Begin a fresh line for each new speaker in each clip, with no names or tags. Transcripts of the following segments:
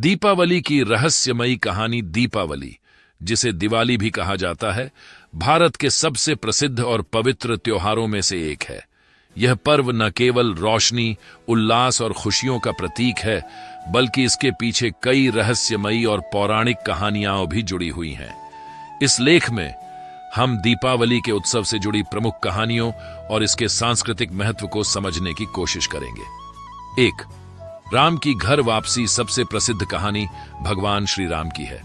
दीपावली की रहस्यमयी कहानी। दीपावली, जिसे दिवाली भी कहा जाता है, भारत के सबसे प्रसिद्ध और पवित्र त्योहारों में से एक है। यह पर्व न केवल रोशनी, उल्लास और खुशियों का प्रतीक है, बल्कि इसके पीछे कई रहस्यमयी और पौराणिक कहानियां भी जुड़ी हुई हैं। इस लेख में हम दीपावली के उत्सव से जुड़ी प्रमुख कहानियों और इसके सांस्कृतिक महत्व को समझने की कोशिश करेंगे। 1. राम की घर वापसी। सबसे प्रसिद्ध कहानी भगवान श्री राम की है।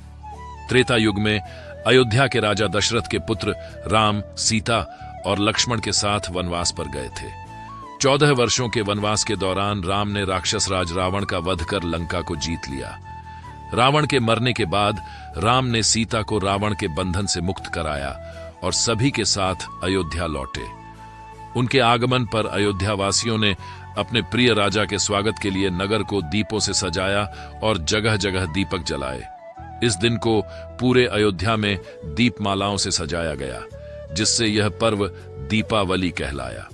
त्रेता युग में अयोध्या के राजा दशरथ के पुत्र राम, सीता और लक्ष्मण के साथ वनवास पर गए थे। 14 वर्षों के वनवास के दौरान राम ने राक्षस राज रावण का वध कर लंका को जीत लिया। रावण के मरने के बाद राम ने सीता को रावण के बंधन से मुक्त कराया और सभी के साथ अयोध्या लौटे। उनके आगमन पर अयोध्यावासियों ने अपने प्रिय राजा के स्वागत के लिए नगर को दीपों से सजाया और जगह जगह दीपक जलाए। इस दिन को पूरे अयोध्या में दीपमालाओं से सजाया गया, जिससे यह पर्व दीपावली कहलाया।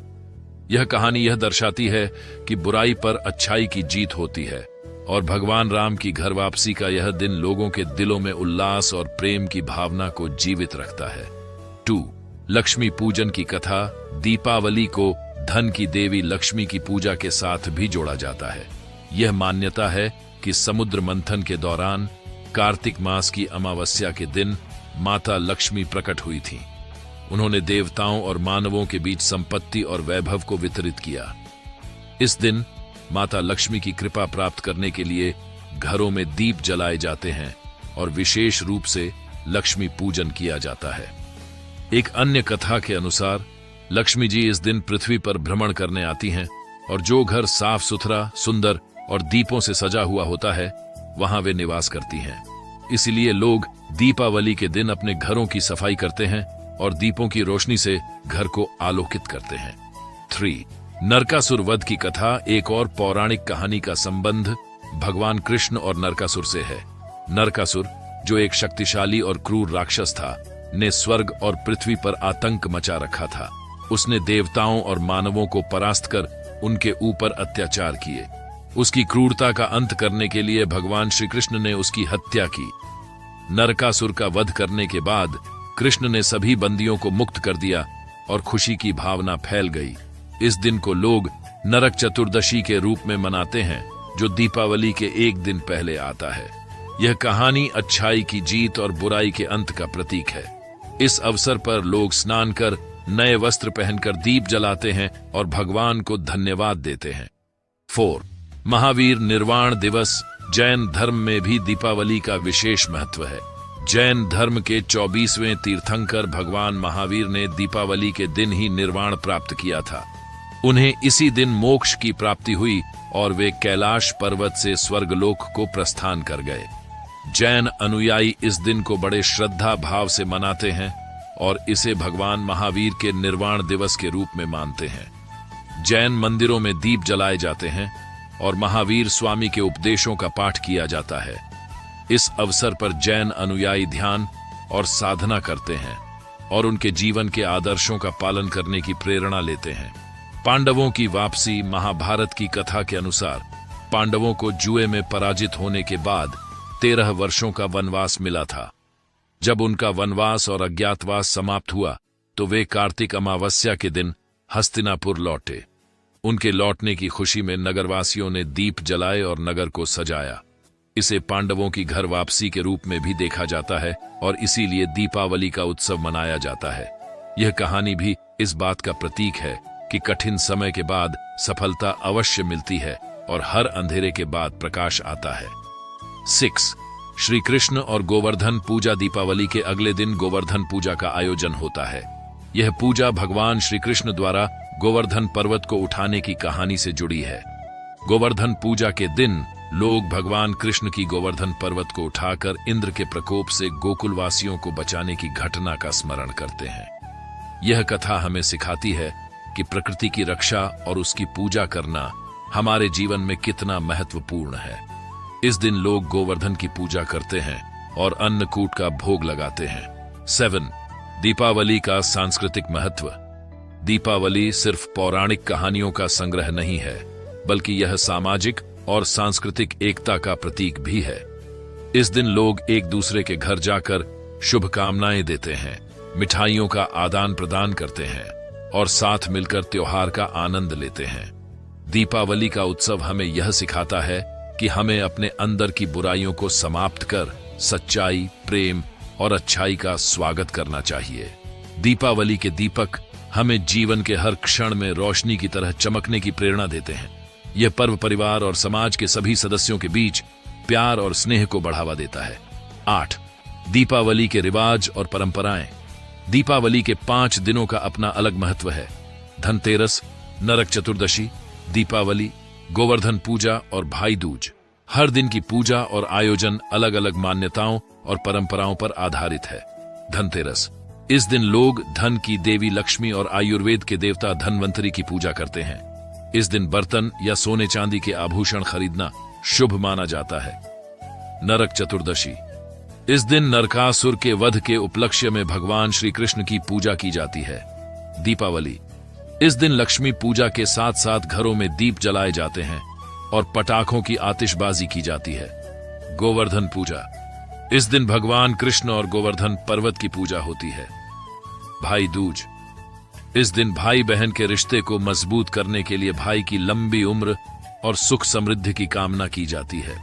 यह कहानी यह दर्शाती है कि बुराई पर अच्छाई की जीत होती है और भगवान राम की घर वापसी का यह दिन लोगों के दिलों में उल्लास और प्रेम की भावना को जीवित रखता है। 2. लक्ष्मी पूजन की कथा। दीपावली को धन की देवी लक्ष्मी की पूजा के साथ भी जोड़ा जाता है। यह मान्यता है कि समुद्र मंथन के दौरान कार्तिक मास की अमावस्या के दिन माता लक्ष्मी प्रकट हुई थीं। उन्होंने देवताओं और मानवों के बीच संपत्ति और वैभव को वितरित किया। इस दिन माता लक्ष्मी की कृपा प्राप्त करने के लिए घरों में दीप जलाए जाते हैं और विशेष रूप से लक्ष्मी पूजन किया जाता है। एक अन्य कथा के अनुसार लक्ष्मी जी इस दिन पृथ्वी पर भ्रमण करने आती हैं और जो घर साफ सुथरा, सुंदर और दीपों से सजा हुआ होता है, वहां वे निवास करती हैं। इसलिए लोग दीपावली के दिन अपने घरों की सफाई करते हैं और दीपों की रोशनी से घर को आलोकित करते हैं। 3. नरकासुर वध की कथा। एक और पौराणिक कहानी का संबंध भगवान कृष्ण और नरकासुर से है। नरकासुर, जो एक शक्तिशाली और क्रूर राक्षस था, ने स्वर्ग और पृथ्वी पर आतंक मचा रखा था। उसने देवताओं और मानवों को परास्त कर उनके ऊपर अत्याचार किए। उसकी क्रूरता का अंत करने के लिए भगवान श्री कृष्ण ने उसकी हत्या की। नरकासुर का वध करने के बाद कृष्ण ने सभी बंदियों को मुक्त कर दिया और खुशी की भावना फैल गई। इस दिन को लोग नरक चतुर्दशी के रूप में मनाते हैं, जो दीपावली के एक दिन पहले आता है। यह कहानी अच्छाई की जीत और बुराई के अंत का प्रतीक है। इस अवसर पर लोग स्नान कर नए वस्त्र पहनकर दीप जलाते हैं और भगवान को धन्यवाद देते हैं। 4. महावीर निर्वाण दिवस। जैन धर्म में भी दीपावली का विशेष महत्व है। जैन धर्म के 24वें तीर्थंकर भगवान महावीर ने दीपावली के दिन ही निर्वाण प्राप्त किया था। उन्हें इसी दिन मोक्ष की प्राप्ति हुई और वे कैलाश पर्वत से स्वर्गलोक को प्रस्थान कर गए। जैन अनुयायी इस दिन को बड़े श्रद्धा भाव से मनाते हैं और इसे भगवान महावीर के निर्वाण दिवस के रूप में मानते हैं। जैन मंदिरों में दीप जलाए जाते हैं और महावीर स्वामी के उपदेशों का पाठ किया जाता है। इस अवसर पर जैन अनुयायी ध्यान और साधना करते हैं और उनके जीवन के आदर्शों का पालन करने की प्रेरणा लेते हैं। पांडवों की वापसी। महाभारत की कथा के अनुसार पांडवों को जुए में पराजित होने के बाद 13 वर्षों का वनवास मिला था। जब उनका वनवास और अज्ञातवास समाप्त हुआ तो वे कार्तिक अमावस्या के दिन हस्तिनापुर लौटे। उनके लौटने की खुशी में नगरवासियों ने दीप जलाए और नगर को सजाया। इसे पांडवों की घर वापसी के रूप में भी देखा जाता है और इसीलिए दीपावली का उत्सव मनाया जाता है। यह कहानी भी इस बात का प्रतीक है कि कठिन समय के बाद सफलता अवश्य मिलती है और हर अंधेरे के बाद प्रकाश आता है। 6. श्री कृष्ण और गोवर्धन पूजा। दीपावली के अगले दिन गोवर्धन पूजा का आयोजन होता है। यह पूजा भगवान श्री कृष्ण द्वारा गोवर्धन पर्वत को उठाने की कहानी से जुड़ी है। गोवर्धन पूजा के दिन लोग भगवान कृष्ण की गोवर्धन पर्वत को उठाकर इंद्र के प्रकोप से गोकुलवासियों को बचाने की घटना का स्मरण करते हैं। यह कथा हमें सिखाती है कि प्रकृति की रक्षा और उसकी पूजा करना हमारे जीवन में कितना महत्वपूर्ण है। इस दिन लोग गोवर्धन की पूजा करते हैं और अन्नकूट का भोग लगाते हैं। 7. दीपावली का सांस्कृतिक महत्व। दीपावली सिर्फ पौराणिक कहानियों का संग्रह नहीं है, बल्कि यह सामाजिक और सांस्कृतिक एकता का प्रतीक भी है। इस दिन लोग एक दूसरे के घर जाकर शुभकामनाएं देते हैं, मिठाइयों का आदान प्रदान करते हैं और साथ मिलकर त्योहार का आनंद लेते हैं। दीपावली का उत्सव हमें यह सिखाता है कि हमें अपने अंदर की बुराइयों को समाप्त कर सच्चाई, प्रेम और अच्छाई का स्वागत करना चाहिए। दीपावली के दीपक हमें जीवन के हर क्षण में रोशनी की तरह चमकने की प्रेरणा देते हैं। यह पर्व परिवार और समाज के सभी सदस्यों के बीच प्यार और स्नेह को बढ़ावा देता है। 8. दीपावली के रिवाज और परंपराएं। दीपावली के 5 दिनों का अपना अलग महत्व है। धनतेरस, नरक चतुर्दशी, दीपावली, गोवर्धन पूजा और भाई दूज। हर दिन की पूजा और आयोजन अलग अलग मान्यताओं और परंपराओं पर आधारित है। धनतेरस, इस दिन लोग धन की देवी लक्ष्मी और आयुर्वेद के देवता धन्वंतरी की पूजा करते हैं। इस दिन बर्तन या सोने चांदी के आभूषण खरीदना शुभ माना जाता है। नरक चतुर्दशी, इस दिन नरकासुर के वध के उपलक्ष्य में भगवान श्री कृष्ण की पूजा की जाती है। दीपावली, इस दिन लक्ष्मी पूजा के साथ साथ घरों में दीप जलाए जाते हैं और पटाखों की आतिशबाजी की जाती है। गोवर्धन पूजा, इस दिन भगवान कृष्ण और गोवर्धन पर्वत की पूजा होती है। भाई दूज, इस दिन भाई बहन के रिश्ते को मजबूत करने के लिए भाई की लंबी उम्र और सुख समृद्धि की कामना की जाती है।